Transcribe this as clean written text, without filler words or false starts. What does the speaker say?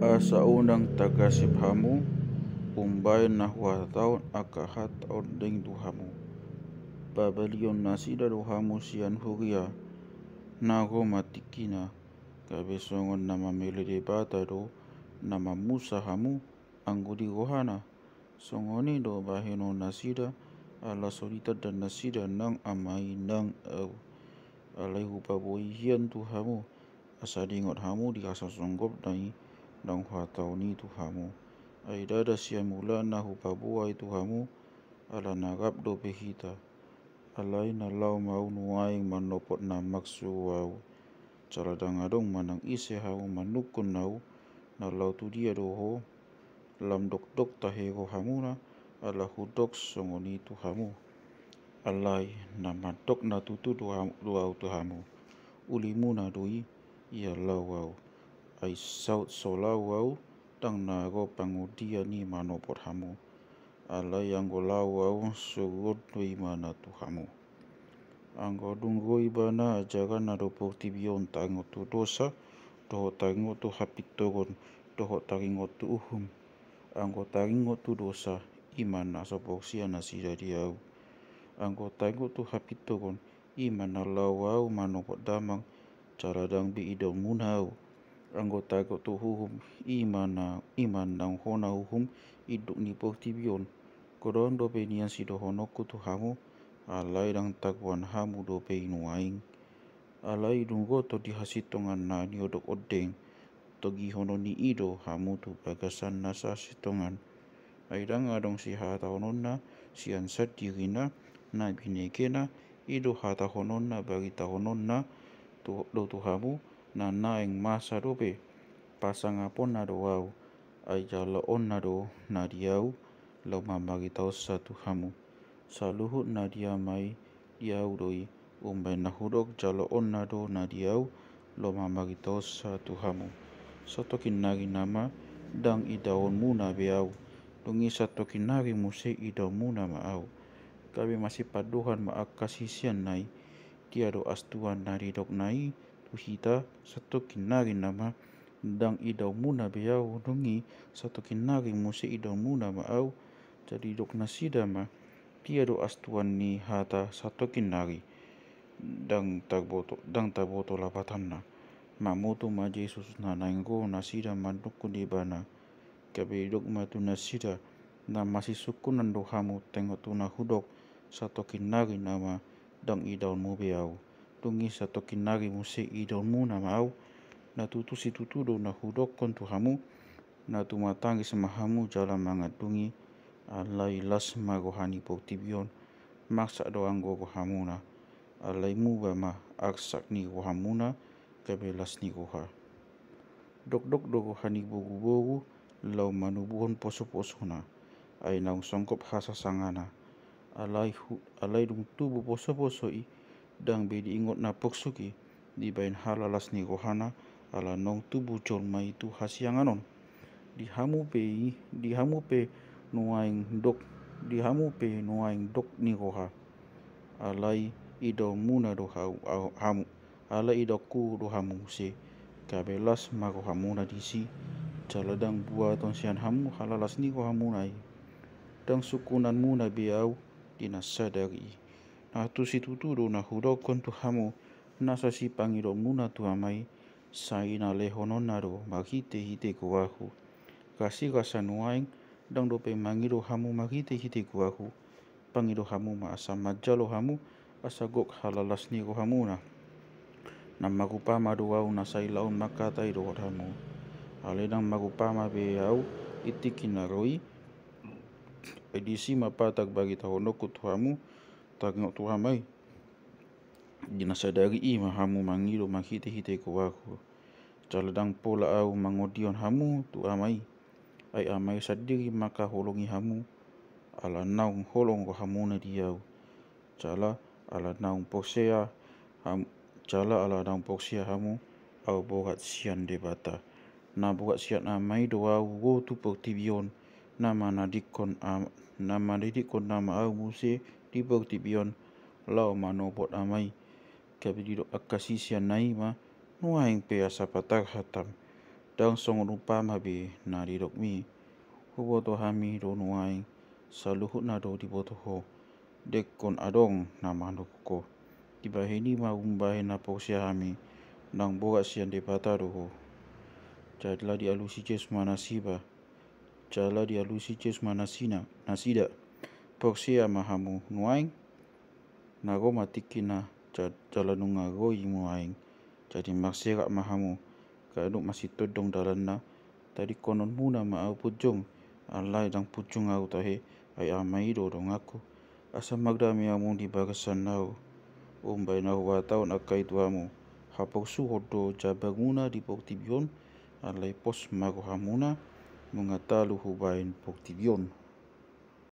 Asa unang tagasip hamu, umbay na huataon akahataon ding duhamu. Babalion nasida duhamu sian huria, nago matikina, kabesongon nama melede bata do, nama musa hamu, anggudi gohana. Songoni do baheno nasida, ala solita dan nasida nang amai nang au. Alai hupaboi hian tuhamu, asa dingot hamu di asa songgop nai, nang huatau ni tuhamu. Aidada sia mula na hupabuai tuhamu, ala nagap do behita. Alai na lau mau nuaing manopot na maksu wau. Caladang adong manang ise hau manukun nau, na lau tu dia doho, lam dok tahego hamuna, ala hudok songoni tuhamu. Alai na matok na tutu duau tuhamu. Ulimu na dui, ia lau wau. Ai saut solau wau, tang nago pangudia ni manopot hamu. Alai anggo lau wau sugut dui mana tuhamu. Anggo dunggoi bana ajagan na dopok tibion tango tu dosa, doho tango tu hapitogon, doho tango tu uhum. Anggo tango tu dosa, iman na sopok sia nasida diau. Anggo tango tu hapitogon, iman na lau wau manopot damang, caladang bi idau munau. Anggo tango tu uhum, iman nang hona uhum, iduk ni pok tibion. Kodon do benian si dohonoku tu hamu, alai dang taguan hamu do pe inuaing. Alai dunggo to dihasitongan na ni odok odeng, togi hono ni ido hamu tu bagasan nasa sitongan. Aidang adong si hata hononna, si ansat dirina, na binekena, ido hata hononna bagi tahononna, do tu hamu, na naeng masa dope. Pasang apon na do wau, ai jalo on na do na diau, lau mamagi tau satu hamu. Saluhut na dia mai diau doi, umbay na hudok jalo on na do na diau, lau mamagi tau satu hamu. Satokin nagi nama, dang idaon muna beau, dungi satokin nagi muse idaon muna maau. Kami masih paduhan maakasisian nai, tiado astuan nari dok nai, tuhita satokin nagi nama, dang idaw muna beau dungi satokin nagi muse idaw muna maau, jadi dok nasida ma tiado astuan ni hata satokin nagi dang taboto lapatan na mamoto ma Jesus na nainggo nasida mandukun di bana kabe dok ma tu nasida na masih sukunan do hamu tengok tu na hudok satokin nagi nama dang idaw mu beau dungi satokin nagi muse idaw muna maau na tutu si tutu do na hudok kon tu hamu na tu matangi sama hamu jalan mangadungi alai las magohani pok tibion maksa do anggo go hamuna alai mu bama aksak ni go hamuna kabelas ni goha dok do go hani bogu lau manubuhon poso na ai naung songkop hasa sangana alai dung tubu poso i dang bedi ingot na poksuki di bain halalas ni gohana ala nong tubu jol mai tu hasianganon di hamu pe nuaing dok ni goha alai ido muna do hamu alai ido ku do hamu se kabelas mago hamuna disi caladang bua ton sian hamu halalas ni go hamunai dang sukunan muna biau dinasadari na tu si tutudo na hudok kon tu hamu nasa si pangido muna tu amai saina lehonon naro maghite hite kuahu kasi kasanuaing dang dope mangido hamu maghite hite kuahu pangido hamu ma asa majalo hamu asa gok halalas ni go hamuna na magupama do au na sailaun makatai do hamu aledang magupama be au itikina roi edisi mapatag bagi tahonoku tu hamu tagno tu hamai dinasadari i mahamu mangido maghite hite kuahu caladang pola au mangodion hamu tu amai ai amai sadiri maka holongi hamu ala naung holong go hamuna diau cala ala naung poksea hamu au bogat sian debata na bogat sian amai do au go tu pok tibion nama didikon nama au muse di pok tibion lau manopot amai kabidi do akasisian nai ma nuaing pe asa patag hatam dang song rupa mabi na di dok mi huboto hami do nuai saluhut na do di boto ho dek kon adong na manuk ko dibahini ma umbahe na posia hami nang boga sian de bata do ho jadla di alusi jes manasiba jala di alusi jes manasina nasida posia mahamu nuai nago matikina jalanunga goi muaing jadi maksira mahamu kaeduk masih todong dalanna tadi konon muna ma au pujung alai dang pujung au tahe ai amai do dong aku asa magda mi amu di bagasan nau umbai nau watau nakai tuamu hapau su hodo jabaguna di poktibion alai pos mago hamuna mengatalu hubain poktibion.